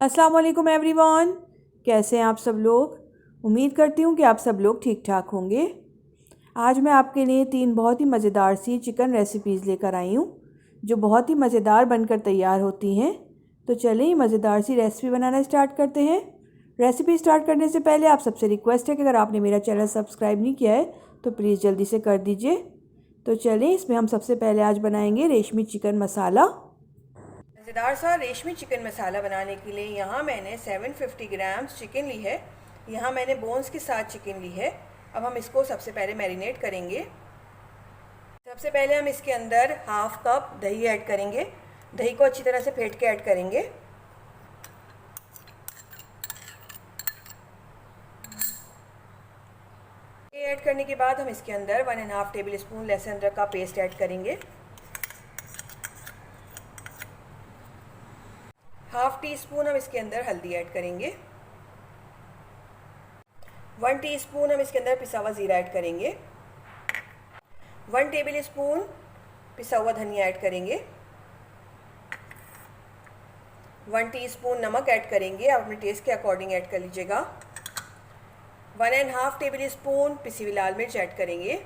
अस्सलाम वालेकुम एवरीवन। कैसे हैं आप सब लोग। उम्मीद करती हूँ कि आप सब लोग ठीक ठाक होंगे। आज मैं आपके लिए 3 बहुत ही मज़ेदार सी चिकन रेसिपीज़ लेकर आई हूँ जो बहुत ही मज़ेदार बनकर तैयार होती हैं। तो चलिए मज़ेदार सी रेसिपी बनाना स्टार्ट करते हैं। रेसिपी स्टार्ट करने से पहले आप सबसे रिक्वेस्ट है कि अगर आपने मेरा चैनल सब्सक्राइब नहीं किया है तो प्लीज़ जल्दी से कर दीजिए। तो चलिए इसमें हम सबसे पहले आज बनाएंगे रेशमी चिकन मसाला। मज़ेदार सा रेशमी चिकन मसाला बनाने के लिए यहाँ मैंने 750 ग्राम्स चिकन ली है। यहाँ मैंने बोन्स के साथ चिकन ली है। अब हम इसको सबसे पहले मैरिनेट करेंगे। सबसे पहले हम इसके अंदर हाफ कप दही ऐड करेंगे। दही को अच्छी तरह से फेंट के ऐड करेंगे। ये ऐड करने के बाद हम इसके अंदर 1.5 टेबल स्पून लहसुन अदरक का पेस्ट ऐड करेंगे। हाफ टी स्पून हम इसके अंदर हल्दी ऐड करेंगे। 1 टीस्पून हम इसके अंदर पिसा हुआ ज़ीरा ऐड करेंगे। 1 टेबल स्पून पिसा हुआ धनिया ऐड करेंगे। 1 टीस्पून नमक ऐड करेंगे। आप अपने टेस्ट के अकॉर्डिंग ऐड कर लीजिएगा। 1.5 टेबल स्पून पिसी हुई लाल मिर्च ऐड करेंगे।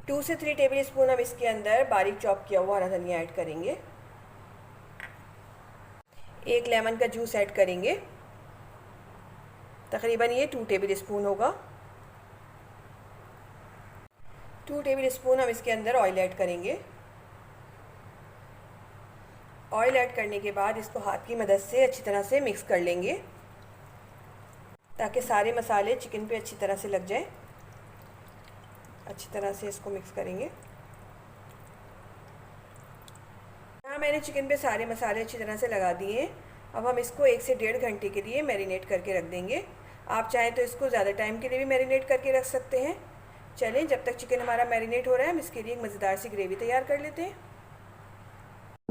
2 से 3 टेबल स्पून हम इसके अंदर बारीक चॉप किया हुआ हरा धनिया ऐड करेंगे। 1 लेमन का जूस ऐड करेंगे। तकरीबन ये 2 टेबल स्पून होगा। 2 टेबल स्पून हम इसके अंदर ऑयल ऐड करेंगे। ऑयल ऐड करने के बाद इसको हाथ की मदद से अच्छी तरह से मिक्स कर लेंगे ताकि सारे मसाले चिकन पे अच्छी तरह से लग जाएं। अच्छी तरह से इसको मिक्स करेंगे। यहाँ मैंने चिकन पे सारे मसाले अच्छी तरह से लगा दिए हैं। अब हम इसको 1 से 1.5 घंटे के लिए मैरिनेट करके रख देंगे। आप चाहें तो इसको ज़्यादा टाइम के लिए भी मैरिनेट करके रख सकते हैं। चलें, जब तक चिकन हमारा मैरिनेट हो रहा है हम इसके लिए एक मज़ेदार सी ग्रेवी तैयार कर लेते हैं।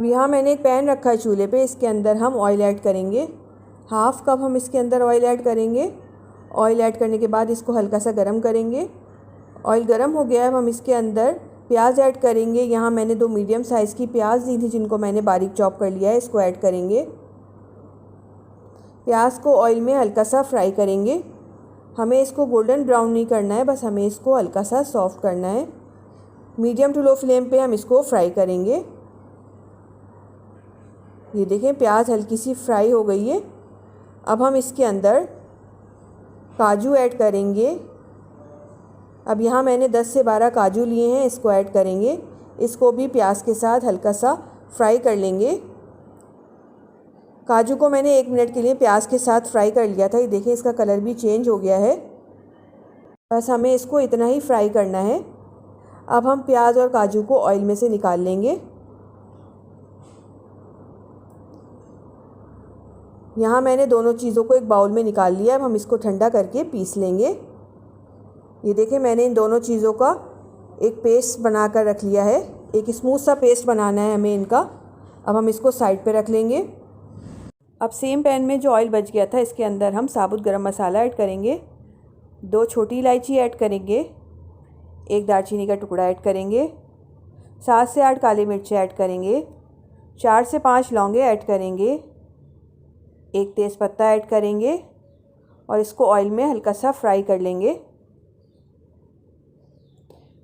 यहाँ मैंने एक पैन रखा है चूल्हे पे। इसके अंदर हम ऑयल ऐड करेंगे। हाफ कप हम इसके अंदर ऑयल ऐड करेंगे। ऑयल ऐड करने के बाद इसको हल्का सा गर्म करेंगे। ऑयल गर्म हो गया है। अब हम इसके अंदर प्याज ऐड करेंगे। यहाँ मैंने 2 मीडियम साइज़ की प्याज ली थी जिनको मैंने बारीक चॉप कर लिया है। इसको ऐड करेंगे। प्याज को ऑयल में हल्का सा फ्राई करेंगे। हमें इसको गोल्डन ब्राउन नहीं करना है, बस हमें इसको हल्का सा सॉफ्ट करना है। मीडियम टू लो फ्लेम पे हम इसको फ्राई करेंगे। ये देखें प्याज हल्की सी फ्राई हो गई है। अब हम इसके अंदर काजू ऐड करेंगे। अब यहाँ मैंने 10 से 12 काजू लिए हैं, इसको ऐड करेंगे। इसको भी प्याज के साथ हल्का सा फ्राई कर लेंगे। काजू को मैंने 1 मिनट के लिए प्याज के साथ फ्राई कर लिया था। ये देखें इसका कलर भी चेंज हो गया है। बस हमें इसको इतना ही फ्राई करना है। अब हम प्याज और काजू को ऑयल में से निकाल लेंगे। यहाँ मैंने दोनों चीज़ों को एक बाउल में निकाल लिया। अब हम इसको ठंडा करके पीस लेंगे। ये देखें मैंने इन दोनों चीज़ों का एक पेस्ट बना कर रख लिया है। एक स्मूथ सा पेस्ट बनाना है हमें इनका। अब हम इसको साइड पे रख लेंगे। अब सेम पैन में जो ऑयल बच गया था इसके अंदर हम साबुत गरम मसाला ऐड करेंगे। 2 छोटी इलायची ऐड करेंगे। 1 दालचीनी का टुकड़ा ऐड करेंगे। 7 से 8 काली मिर्च ऐड करेंगे। 4 से 5 लौंगे ऐड करेंगे। 1 तेज़पत्ता ऐड करेंगे और इसको ऑयल में हल्का सा फ्राई कर लेंगे।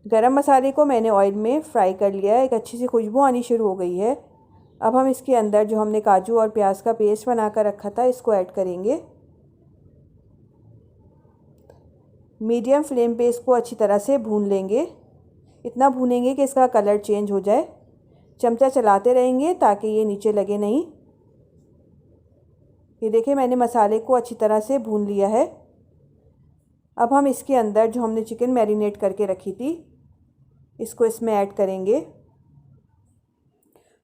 गरम मसाले को मैंने ऑयल में फ्राई कर लिया है। एक अच्छी सी खुशबू आनी शुरू हो गई है। अब हम इसके अंदर जो हमने काजू और प्याज का पेस्ट बना कर रखा था इसको ऐड करेंगे। मीडियम फ्लेम पे इसको अच्छी तरह से भून लेंगे। इतना भूनेंगे कि इसका कलर चेंज हो जाए। चमचा चलाते रहेंगे ताकि ये नीचे लगे नहीं। ये देखिए मैंने मसाले को अच्छी तरह से भून लिया है। अब हम इसके अंदर जो हमने चिकन मैरिनेट करके रखी थी इसको इसमें ऐड करेंगे।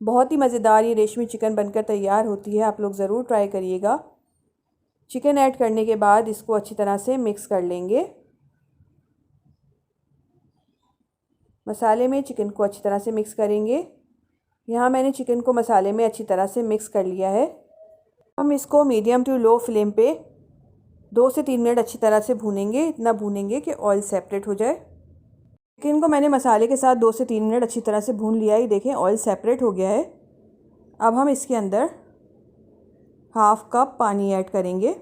बहुत ही मज़ेदार ये रेशमी चिकन बनकर तैयार होती है। आप लोग ज़रूर ट्राई करिएगा। चिकन ऐड करने के बाद इसको अच्छी तरह से मिक्स कर लेंगे। मसाले में चिकन को अच्छी तरह से मिक्स करेंगे। यहाँ मैंने चिकन को मसाले में अच्छी तरह से मिक्स कर लिया है। हम इसको मीडियम टू लो फ्लेम पे 2 से 3 मिनट अच्छी तरह से भूनेंगे। इतना भूनेंगे कि ऑयल सेपरेट हो जाए। चिकन को मैंने मसाले के साथ 2 से 3 मिनट अच्छी तरह से भून लिया है। देखें ऑयल सेपरेट हो गया है। अब हम इसके अंदर हाफ़ कप पानी ऐड करेंगे।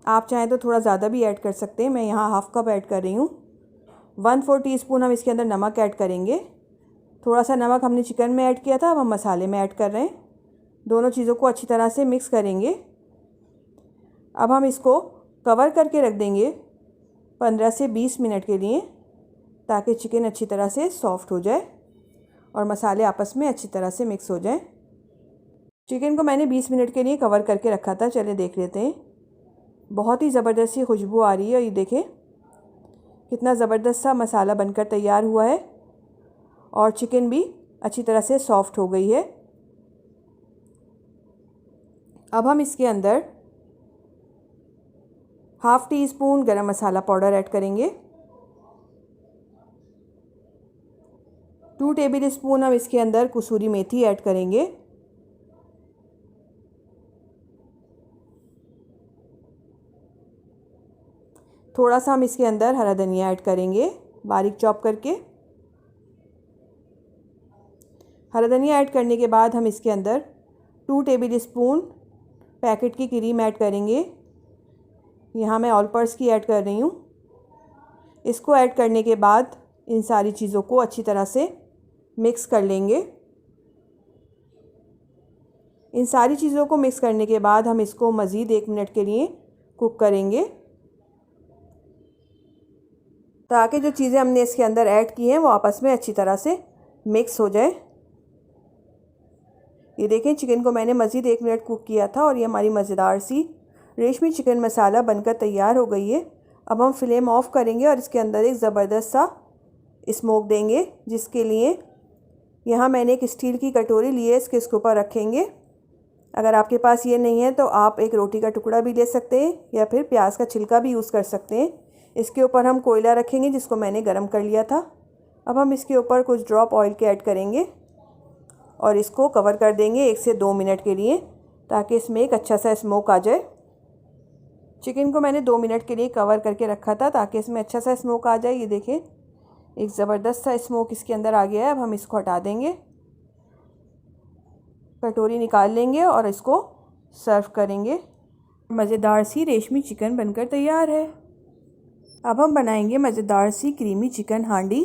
आप चाहें तो थोड़ा ज़्यादा भी ऐड कर सकते हैं, मैं यहाँ हाफ़ कप ऐड कर रही हूँ। 1/4 टीस्पून हम इसके अंदर नमक ऐड करेंगे। थोड़ा सा नमक हमने चिकन में ऐड किया था, अब हम मसाले में ऐड कर रहे हैं। दोनों चीज़ों को अच्छी तरह से मिक्स करेंगे। अब हम इसको कवर करके रख देंगे 15 से 20 मिनट के लिए, ताकि चिकन अच्छी तरह से सॉफ़्ट हो जाए और मसाले आपस में अच्छी तरह से मिक्स हो जाएं। चिकन को मैंने 20 मिनट के लिए कवर करके रखा था। चलिए देख लेते हैं। बहुत ही ज़बरदस्त सी खुशबू आ रही है। ये देखें कितना ज़बरदस्त सा मसाला बनकर तैयार हुआ है और चिकन भी अच्छी तरह से सॉफ़्ट हो गई है। अब हम इसके अंदर हाफ़ टी स्पून गरम मसाला पाउडर ऐड करेंगे। 2 टेबल स्पून हम इसके अंदर कसूरी मेथी ऐड करेंगे। थोड़ा सा हम इसके अंदर हरा धनिया ऐड करेंगे बारीक चॉप करके। हरा धनिया ऐड करने के बाद हम इसके अंदर 2 टेबल स्पून पैकेट की क्रीम ऐड करेंगे। यहाँ मैं ऑल पर्पस की ऐड कर रही हूँ। इसको ऐड करने के बाद इन सारी चीज़ों को अच्छी तरह से मिक्स कर लेंगे। इन सारी चीज़ों को मिक्स करने के बाद हम इसको मज़ीद 1 मिनट के लिए कुक करेंगे, ताकि जो चीज़ें हमने इसके अंदर ऐड की हैं वो आपस में अच्छी तरह से मिक्स हो जाए। ये देखें चिकन को मैंने मज़ीद 1 मिनट कुक किया था और ये हमारी मज़ेदार सी रेशमी चिकन मसाला बनकर तैयार हो गई है। अब हम फ्लेम ऑफ करेंगे और इसके अंदर एक ज़बरदस्त सा स्मोक देंगे, जिसके लिए यहाँ मैंने एक स्टील की कटोरी ली है, इसके ऊपर रखेंगे। अगर आपके पास ये नहीं है तो आप एक रोटी का टुकड़ा भी ले सकते हैं या फिर प्याज का छिलका भी यूज़ कर सकते हैं। इसके ऊपर हम कोयला रखेंगे जिसको मैंने गरम कर लिया था। अब हम इसके ऊपर कुछ ड्रॉप ऑयल के ऐड करेंगे और इसको कवर कर देंगे 1 से 2 मिनट के लिए, ताकि इसमें एक अच्छा सा स्मोक आ जाए। चिकन को मैंने 2 मिनट के लिए कवर करके रखा था ताकि इसमें अच्छा सा स्मोक आ जाए। ये देखें एक ज़बरदस्त सा स्मोक इसके अंदर आ गया है। अब हम इसको हटा देंगे, कटोरी निकाल लेंगे और इसको सर्व करेंगे। मज़ेदार सी रेशमी चिकन बनकर तैयार है। अब हम बनाएंगे मज़ेदार सी क्रीमी चिकन हांडी।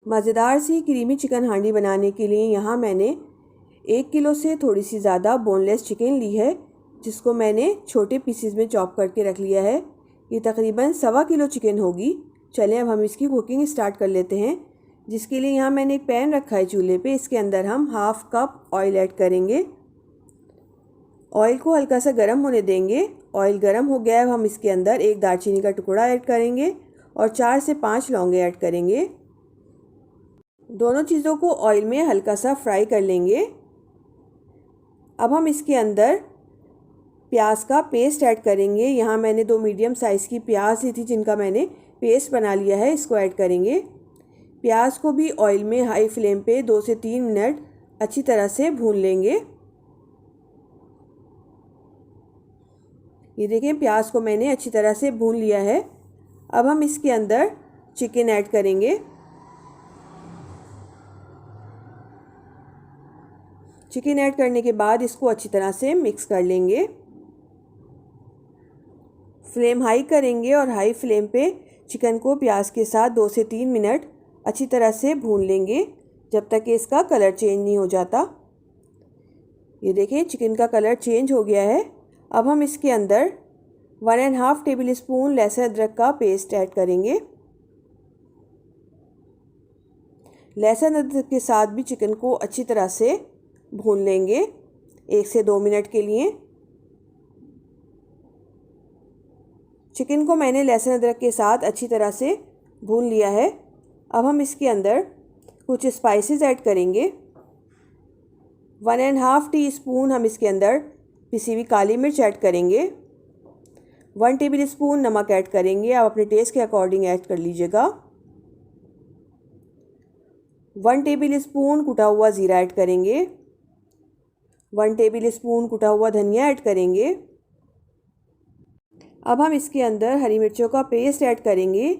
मज़ेदार सी क्रीमी चिकन हांडी बनाने के लिए यहाँ मैंने 1 किलो से थोड़ी सी ज़्यादा बोनलेस चिकन ली है, जिसको मैंने छोटे पीसेस में चॉप करके रख लिया है। ये तकरीबन 1.25 किलो चिकन होगी। चलें अब हम इसकी कुकिंग स्टार्ट कर लेते हैं, जिसके लिए यहाँ मैंने एक पैन रखा है चूल्हे पे। इसके अंदर हम हाफ़ कप ऑयल ऐड करेंगे। ऑयल को हल्का सा गर्म होने देंगे। ऑयल गर्म हो गया है, हम इसके अंदर एक दालचीनी का टुकड़ा ऐड करेंगे और 4 से 5 लौंगे ऐड करेंगे। दोनों चीज़ों को ऑयल में हल्का सा फ्राई कर लेंगे। अब हम इसके अंदर प्याज का पेस्ट ऐड करेंगे। यहाँ मैंने 2 मीडियम साइज़ की प्याज ली थी, जिनका मैंने पेस्ट बना लिया है। इसको ऐड करेंगे। प्याज को भी ऑयल में हाई फ्लेम पे 2 से 3 मिनट अच्छी तरह से भून लेंगे। ये देखें प्याज को मैंने अच्छी तरह से भून लिया है। अब हम इसके अंदर चिकन ऐड करेंगे। चिकन ऐड करने के बाद इसको अच्छी तरह से मिक्स कर लेंगे। फ्लेम हाई करेंगे और हाई फ्लेम पे चिकन को प्याज के साथ 2 से 3 मिनट अच्छी तरह से भून लेंगे, जब तक कि इसका कलर चेंज नहीं हो जाता। ये देखें चिकन का कलर चेंज हो गया है। अब हम इसके अंदर 1.5 टेबल स्पून लहसुन अदरक का पेस्ट ऐड करेंगे। लहसुन अदरक के साथ भी चिकन को अच्छी तरह से भून लेंगे 1 से 2 मिनट के लिए। चिकन को मैंने लहसुन अदरक के साथ अच्छी तरह से भून लिया है। अब हम इसके अंदर कुछ स्पाइसेस ऐड करेंगे। 1.5 टीस्पून हम इसके अंदर पिसी हुई काली मिर्च ऐड करेंगे। 1 टेबल स्पून नमक ऐड करेंगे। आप अपने टेस्ट के अकॉर्डिंग ऐड कर लीजिएगा। 1 टेबल स्पून कुटा हुआ ज़ीरा ऐड करेंगे। 1 टेबल स्पून कुटा हुआ धनिया ऐड करेंगे। अब हम इसके अंदर हरी मिर्चों का पेस्ट ऐड करेंगे।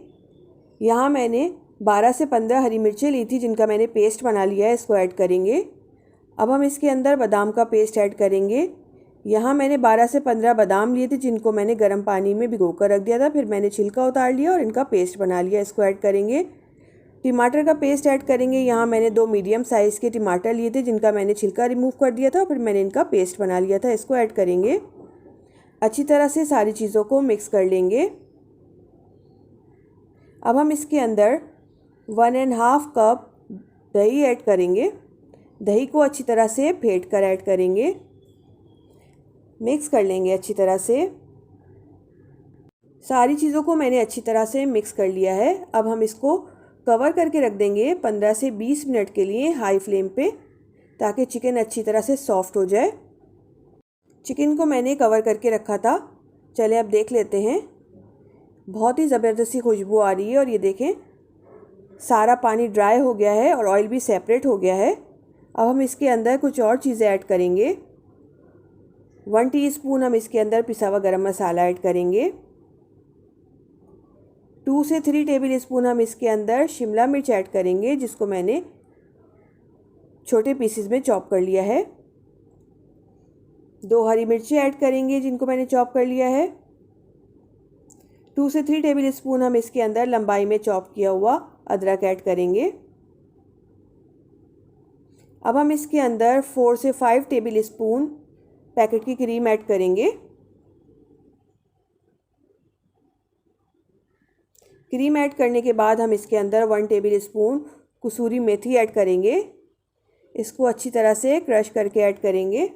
यहाँ मैंने 12 से 15 हरी मिर्चें ली थी, जिनका मैंने पेस्ट बना लिया है। इसको ऐड करेंगे। अब हम इसके अंदर बादाम का पेस्ट ऐड करेंगे। यहाँ मैंने 12 से 15 बादाम लिए थे जिनको मैंने गर्म पानी में भिगो कर रख दिया था, फिर मैंने छिलका उतार लिया और इनका पेस्ट बना लिया। इसको ऐड करेंगे। टमाटर का पेस्ट ऐड करेंगे। यहाँ मैंने 2 मीडियम साइज़ के टमाटर लिए थे जिनका मैंने छिलका रिमूव कर दिया था, फिर मैंने इनका पेस्ट बना लिया था। इसको ऐड करेंगे। अच्छी तरह से सारी चीज़ों को मिक्स कर लेंगे। अब हम इसके अंदर 1.5 कप दही ऐड करेंगे। दही को अच्छी तरह से फेंट कर ऐड करेंगे। मिक्स कर लेंगे अच्छी तरह से। सारी चीज़ों को मैंने अच्छी तरह से मिक्स कर लिया है। अब हम इसको कवर करके रख देंगे 15 से 20 मिनट के लिए हाई फ्लेम पे, ताकि चिकन अच्छी तरह से सॉफ्ट हो जाए। चिकन को मैंने कवर करके रखा था। चलिए अब देख लेते हैं। बहुत ही ज़बरदस्त सी खुशबू आ रही है और ये देखें सारा पानी ड्राई हो गया है और ऑयल भी सेपरेट हो गया है। अब हम इसके अंदर कुछ और चीज़ें ऐड करेंगे। 1 टीस्पून हम इसके अंदर पिसा हुआ गरम मसाला ऐड करेंगे। 2 से 3 टेबल स्पून हम इसके अंदर शिमला मिर्च ऐड करेंगे, जिसको मैंने छोटे पीसेस में चॉप कर लिया है। 2 हरी मिर्ची ऐड करेंगे जिनको मैंने चॉप कर लिया है। 2 से 3 टेबल स्पून हम इसके अंदर लंबाई में चॉप किया हुआ अदरक ऐड करेंगे। अब हम इसके अंदर 4 से 5 टेबल स्पून पैकेट की क्रीम ऐड करेंगे। क्रीम ऐड करने के बाद हम इसके अंदर 1 टेबल स्पून कसूरी मेथी ऐड करेंगे। इसको अच्छी तरह से क्रश करके ऐड करेंगे।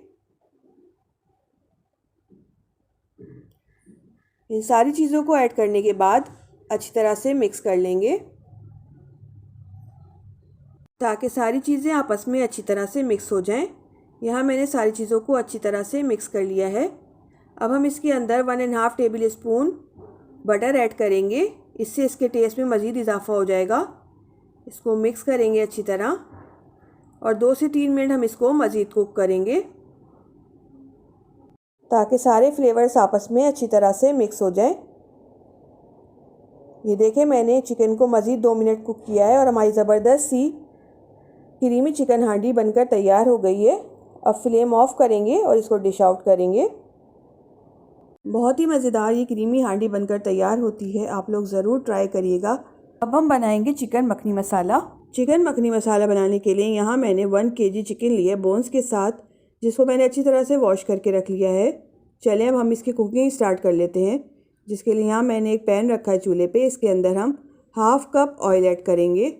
इन सारी चीज़ों को ऐड करने के बाद अच्छी तरह से मिक्स कर लेंगे, ताकि सारी चीज़ें आपस में अच्छी तरह से मिक्स हो जाएं। यहाँ मैंने सारी चीज़ों को अच्छी तरह से मिक्स कर लिया है। अब हम इसके अंदर 1.5 टेबल स्पून बटर ऐड करेंगे। इससे इसके टेस्ट में मज़ीद इजाफा हो जाएगा। इसको मिक्स करेंगे अच्छी तरह और 2 से 3 मिनट हम इसको मज़ीद कुक करेंगे, ताकि सारे फ्लेवर्स आपस में अच्छी तरह से मिक्स हो जाए। ये देखें मैंने चिकन को मज़ीद 2 मिनट कुक किया है और हमारी ज़बरदस्त सी क्रीमी चिकन हांडी बनकर तैयार हो गई है। अब फ्लेम ऑफ करेंगे और इसको डिश आउट करेंगे। बहुत ही मज़ेदार ये क्रीमी हांडी बनकर तैयार होती है। आप लोग ज़रूर ट्राई करिएगा। अब हम बनाएंगे चिकन मखनी मसाला। चिकन मखनी मसाला बनाने के लिए यहाँ मैंने 1 kg चिकन लिया बोन्स के साथ, जिसको मैंने अच्छी तरह से वॉश करके रख लिया है। चलें अब हम इसकी कुकिंग स्टार्ट कर लेते हैं। जिसके लिए यहाँ मैंने एक पैन रखा है चूल्हे पे। इसके अंदर हम 1/2 कप ऑयल ऐड करेंगे।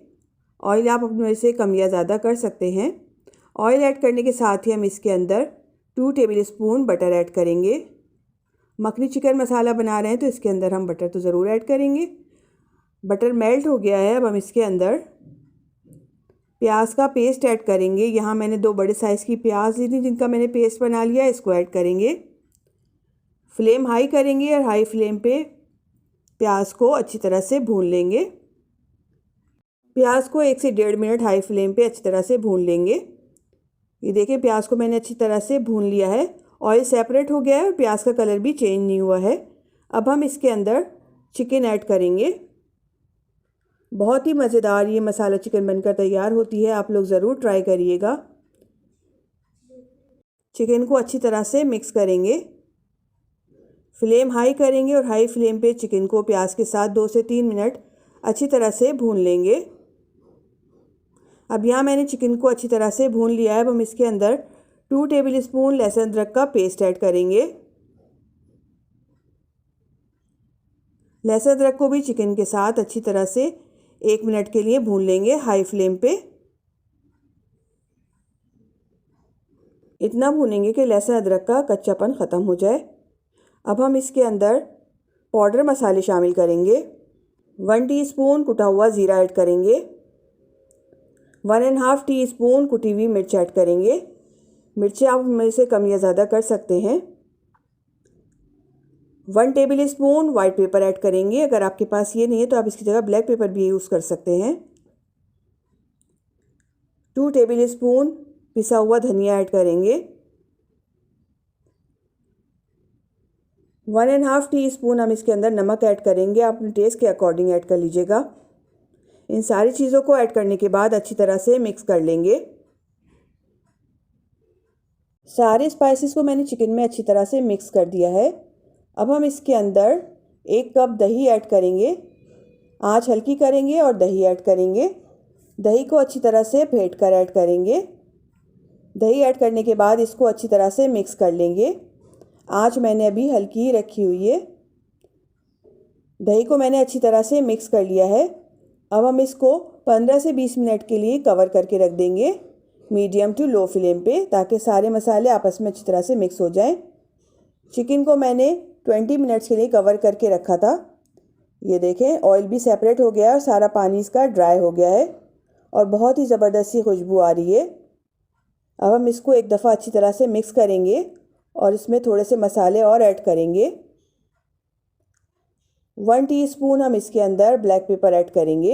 ऑयल आप अपने से कम या ज़्यादा कर सकते हैं। ऑयल ऐड करने के साथ ही हम इसके अंदर 2 टेबल स्पून बटर ऐड करेंगे। मखनी चिकन मसाला बना रहे हैं तो इसके अंदर हम बटर तो ज़रूर ऐड करेंगे। बटर मेल्ट हो गया है। अब हम इसके अंदर प्याज का पेस्ट ऐड करेंगे। यहाँ मैंने 2 बड़े साइज़ की प्याज ली थी जिनका मैंने पेस्ट बना लिया। इसको ऐड करेंगे। फ्लेम हाई करेंगे और हाई फ्लेम पे प्याज को अच्छी तरह से भून लेंगे। प्याज को 1 से 1.5 मिनट हाई फ्लेम पे अच्छी तरह से भून लेंगे। ये देखिए प्याज को मैंने अच्छी तरह से भून लिया है। ऑयल सेपरेट हो गया है और प्याज का कलर भी चेंज नहीं हुआ है। अब हम इसके अंदर चिकन ऐड करेंगे। बहुत ही मज़ेदार ये मसाला चिकन बनकर तैयार होती है। आप लोग ज़रूर ट्राई करिएगा। चिकन को अच्छी तरह से मिक्स करेंगे। फ्लेम हाई करेंगे और हाई फ्लेम पे चिकन को प्याज के साथ 2 से 3 मिनट अच्छी तरह से भून लेंगे। अब यहाँ मैंने चिकन को अच्छी तरह से भून लिया है। अब हम इसके अंदर 2 टेबल स्पून लहसुन अदरक का पेस्ट ऐड करेंगे। लहसुन अदरक को भी चिकन के साथ अच्छी तरह से 1 मिनट के लिए भून लेंगे हाई फ्लेम पे। इतना भूनेंगे कि लहसुन अदरक का कच्चापन ख़त्म हो जाए। अब हम इसके अंदर पाउडर मसाले शामिल करेंगे। 1 टीस्पून कुटा हुआ ज़ीरा ऐड करेंगे। 1.5 टीस्पून कुटी हुई मिर्च ऐड करेंगे। मिर्चें आप में से कम या ज़्यादा कर सकते हैं। 1 table spoon white paper add करेंगे। अगर आपके पास ये नहीं है तो आप इसकी जगह ब्लैक पेपर भी यूज़ कर सकते हैं। 2 टेबल स्पून पिसा हुआ धनिया ऐड करेंगे। 1.5 टीस्पून हम इसके अंदर नमक ऐड करेंगे। आप अपने टेस्ट के अकॉर्डिंग ऐड कर लीजिएगा। इन सारी चीज़ों को ऐड करने के बाद अच्छी तरह से मिक्स कर लेंगे। सारे स्पाइसेस को मैंने चिकन में अच्छी तरह से मिक्स कर दिया है। अब हम इसके अंदर 1 कप दही ऐड करेंगे। आंच हल्की करेंगे और दही ऐड करेंगे। दही को अच्छी तरह से फेंट कर ऐड करेंगे। दही ऐड करने के बाद इसको अच्छी तरह से मिक्स कर लेंगे। आंच मैंने अभी हल्की ही रखी हुई है। दही को मैंने अच्छी तरह से मिक्स कर लिया है। अब हम इसको 15 से 20 मिनट के लिए कवर करके रख देंगे मीडियम टू लो फ्लेम पे, ताकि सारे मसाले आपस में अच्छी तरह से मिक्स हो जाएं। चिकन को मैंने 20 मिनट्स के लिए कवर करके रखा था। ये देखें, ऑयल भी सेपरेट हो गया है और सारा पानी इसका ड्राई हो गया है और बहुत ही ज़बरदस्त सी खुशबू आ रही है। अब हम इसको एक दफ़ा अच्छी तरह से मिक्स करेंगे और इसमें थोड़े से मसाले और ऐड करेंगे। 1 टीस्पून हम इसके अंदर ब्लैक पेपर ऐड करेंगे।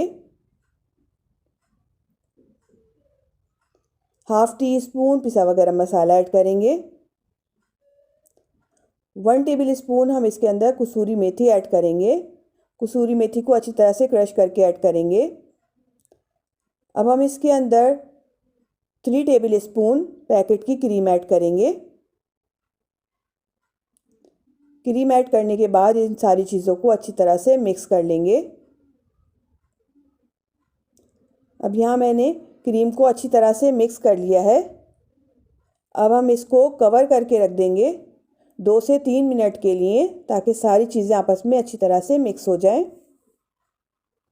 1/2 टीस्पून पिसा हुआ गरम मसाला ऐड करेंगे। 1 टेबल स्पून हम इसके अंदर कसूरी मेथी ऐड करेंगे। कसूरी मेथी को अच्छी तरह से क्रश करके ऐड करेंगे। अब हम इसके अंदर 3 टेबल स्पून पैकेट की क्रीम ऐड करेंगे। क्रीम ऐड करने के बाद इन सारी चीज़ों को अच्छी तरह से मिक्स कर लेंगे। अब यहाँ मैंने क्रीम को अच्छी तरह से मिक्स कर लिया है। अब हम इसको कवर करके रख देंगे 2 से 3 मिनट के लिए, ताकि सारी चीज़ें आपस में अच्छी तरह से मिक्स हो जाएं।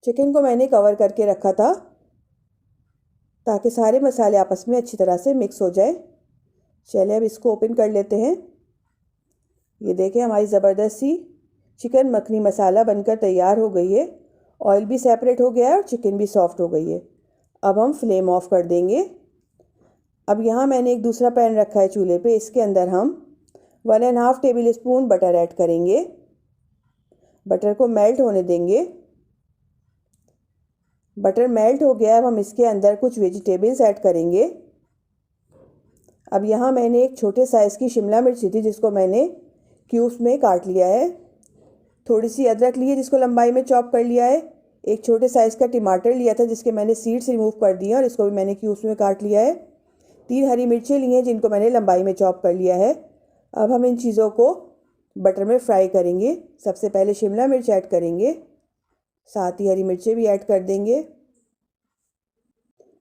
चिकन को मैंने कवर करके रखा था ताकि सारे मसाले आपस में अच्छी तरह से मिक्स हो जाए। चलिए अब इसको ओपन कर लेते हैं। ये देखें, हमारी ज़बरदस्त सी चिकन मखनी मसाला बनकर तैयार हो गई है। ऑयल भी सेपरेट हो गया है और चिकन भी सॉफ्ट हो गई है। अब हम फ्लेम ऑफ कर देंगे। अब यहाँ मैंने एक दूसरा पैन रखा है चूल्हे पे। इसके अंदर हम 1.5 टेबल स्पून बटर ऐड करेंगे। बटर को मेल्ट होने देंगे। बटर मेल्ट हो गया है। अब हम इसके अंदर कुछ वेजिटेबल्स ऐड करेंगे। अब यहाँ मैंने एक छोटे साइज़ की शिमला मिर्च ली थी, जिसको मैंने क्यूब्स में काट लिया है। थोड़ी सी अदरक ली है, जिसको लंबाई में चॉप कर लिया है। एक छोटे साइज़ का टमाटर लिया था, जिसके मैंने सीड्स रिमूव कर दिए और इसको भी मैंने क्यूब्स में काट लिया है। 3 हरी मिर्चें ली हैं, जिनको मैंने लंबाई में चॉप कर लिया है। अब हम इन चीज़ों को बटर में फ्राई करेंगे। सबसे पहले शिमला मिर्च ऐड करेंगे, साथ ही हरी मिर्चें भी ऐड कर देंगे।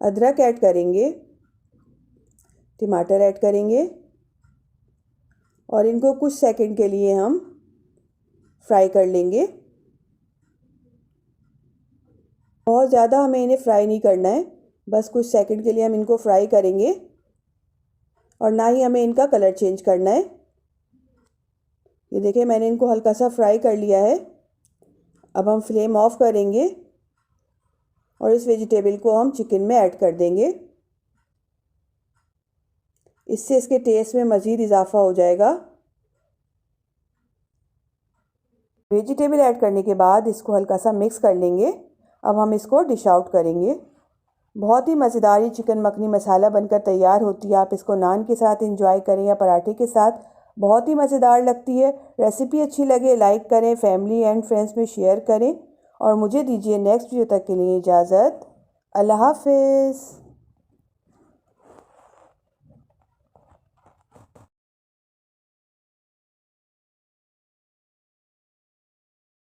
अदरक ऐड करेंगे, टमाटर ऐड करेंगे और इनको कुछ सेकंड के लिए हम फ्राई कर लेंगे। बहुत ज़्यादा हमें इन्हें फ्राई नहीं करना है, बस कुछ सेकंड के लिए हम इनको फ्राई करेंगे और ना ही हमें इनका कलर चेंज करना है। ये देखिए, मैंने इनको हल्का सा फ्राई कर लिया है। अब हम फ्लेम ऑफ करेंगे और इस वेजिटेबल को हम चिकन में ऐड कर देंगे। इससे इसके टेस्ट में मज़ीद इजाफा हो जाएगा। वेजिटेबल ऐड करने के बाद इसको हल्का सा मिक्स कर लेंगे। अब हम इसको डिश आउट करेंगे। बहुत ही मज़ेदार ये चिकन मखनी मसाला बनकर तैयार होती है। आप इसको नान के साथ एंजॉय करें या पराठे के साथ, बहुत ही मज़ेदार लगती है। रेसिपी अच्छी लगे लाइक करें, फैमिली एंड फ्रेंड्स में शेयर करें और मुझे दीजिए नेक्स्ट वीडियो तक के लिए इजाज़त। अल्लाह हाफ़िज़।